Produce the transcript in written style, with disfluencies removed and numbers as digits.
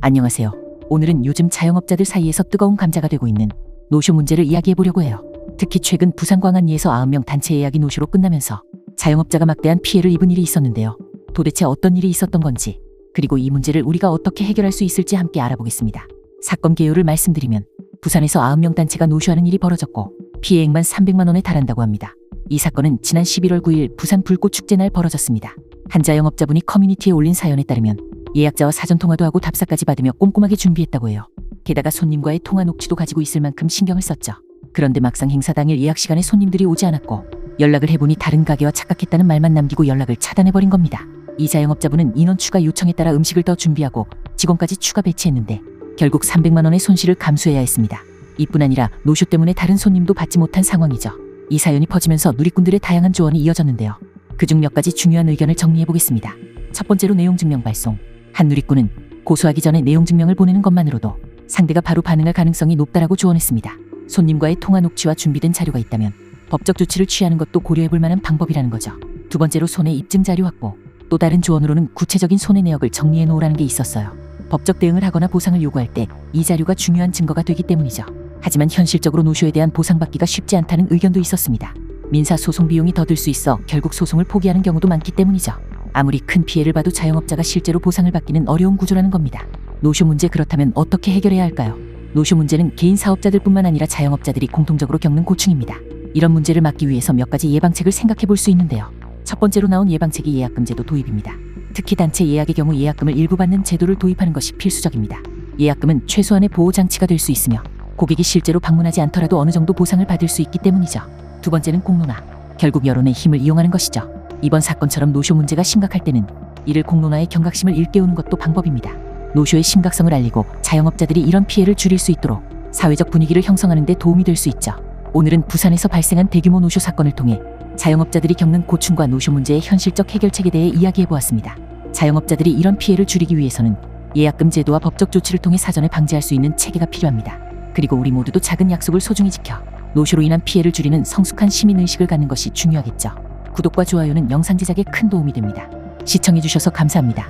안녕하세요. 오늘은 요즘 자영업자들 사이에서 뜨거운 감자가 되고 있는 노쇼 문제를 이야기해보려고 해요. 특히 최근 부산 광안리에서 90명 단체 예약이 노쇼로 끝나면서 자영업자가 막대한 피해를 입은 일이 있었는데요. 도대체 어떤 일이 있었던 건지, 그리고 이 문제를 우리가 어떻게 해결할 수 있을지 함께 알아보겠습니다. 사건 개요를 말씀드리면 부산에서 90명 단체가 노쇼하는 일이 벌어졌고 피해액만 300만 원에 달한다고 합니다. 이 사건은 지난 11월 9일 부산 불꽃축제 날 벌어졌습니다. 한 자영업자분이 커뮤니티에 올린 사연에 따르면 예약자와 사전통화도 하고 답사까지 받으며 꼼꼼하게 준비했다고 해요. 게다가 손님과의 통화 녹취도 가지고 있을 만큼 신경을 썼죠. 그런데 막상 행사 당일 예약 시간에 손님들이 오지 않았고 연락을 해보니 다른 가게와 착각했다는 말만 남기고 연락을 차단해버린 겁니다. 이 자영업자분은 인원 추가 요청에 따라 음식을 더 준비하고 직원까지 추가 배치했는데 결국 300만 원의 손실을 감수해야 했습니다. 이뿐 아니라 노쇼 때문에 다른 손님도 받지 못한 상황이죠. 이 사연이 퍼지면서 누리꾼들의 다양한 조언이 이어졌는데요. 그중 몇 가지 중요한 의견을 정리해보겠습니다. 첫 번째로 내용증명 발송. 한 누리꾼은 고소하기 전에 내용증명을 보내는 것만으로도 상대가 바로 반응할 가능성이 높다라고 조언했습니다. 손님과의 통화 녹취와 준비된 자료가 있다면 법적 조치를 취하는 것도 고려해볼 만한 방법이라는 거죠. 두 번째로 손해 입증 자료 확보. 또 다른 조언으로는 구체적인 손해 내역을 정리해 놓으라는 게 있었어요. 법적 대응을 하거나 보상을 요구할 때 이 자료가 중요한 증거가 되기 때문이죠. 하지만 현실적으로 노쇼에 대한 보상받기가 쉽지 않다는 의견도 있었습니다. 민사 소송 비용이 더 들 수 있어 결국 소송을 포기하는 경우도 많기 때문이죠. 아무리 큰 피해를 봐도 자영업자가 실제로 보상을 받기는 어려운 구조라는 겁니다. 노쇼 문제 그렇다면 어떻게 해결해야 할까요? 노쇼 문제는 개인 사업자들뿐만 아니라 자영업자들이 공통적으로 겪는 고충입니다. 이런 문제를 막기 위해서 몇 가지 예방책을 생각해 볼 수 있는데요. 첫 번째로 나온 예방책이 예약금 제도 도입입니다. 특히 단체 예약의 경우 예약금을 일부 받는 제도를 도입하는 것이 필수적입니다. 예약금은 최소한의 보호장치가 될 수 있으며 고객이 실제로 방문하지 않더라도 어느 정도 보상을 받을 수 있기 때문이죠. 두 번째는 공론화. 결국 여론의 힘을 이용하는 것이죠. 이번 사건처럼 노쇼 문제가 심각할 때는 이를 공론화의 경각심을 일깨우는 것도 방법입니다. 노쇼의 심각성을 알리고 자영업자들이 이런 피해를 줄일 수 있도록 사회적 분위기를 형성하는 데 도움이 될 수 있죠. 오늘은 부산에서 발생한 대규모 노쇼 사건을 통해 자영업자들이 겪는 고충과 노쇼 문제의 현실적 해결책에 대해 이야기해보았습니다. 자영업자들이 이런 피해를 줄이기 위해서는 예약금 제도와 법적 조치를 통해 사전에 방지할 수 있는 체계가 필요합니다. 그리고 우리 모두도 작은 약속을 소중히 지켜 노쇼로 인한 피해를 줄이는 성숙한 시민의식을 갖는 것이 중요하겠죠. 구독과 좋아요는 영상 제작에 큰 도움이 됩니다. 시청해주셔서 감사합니다.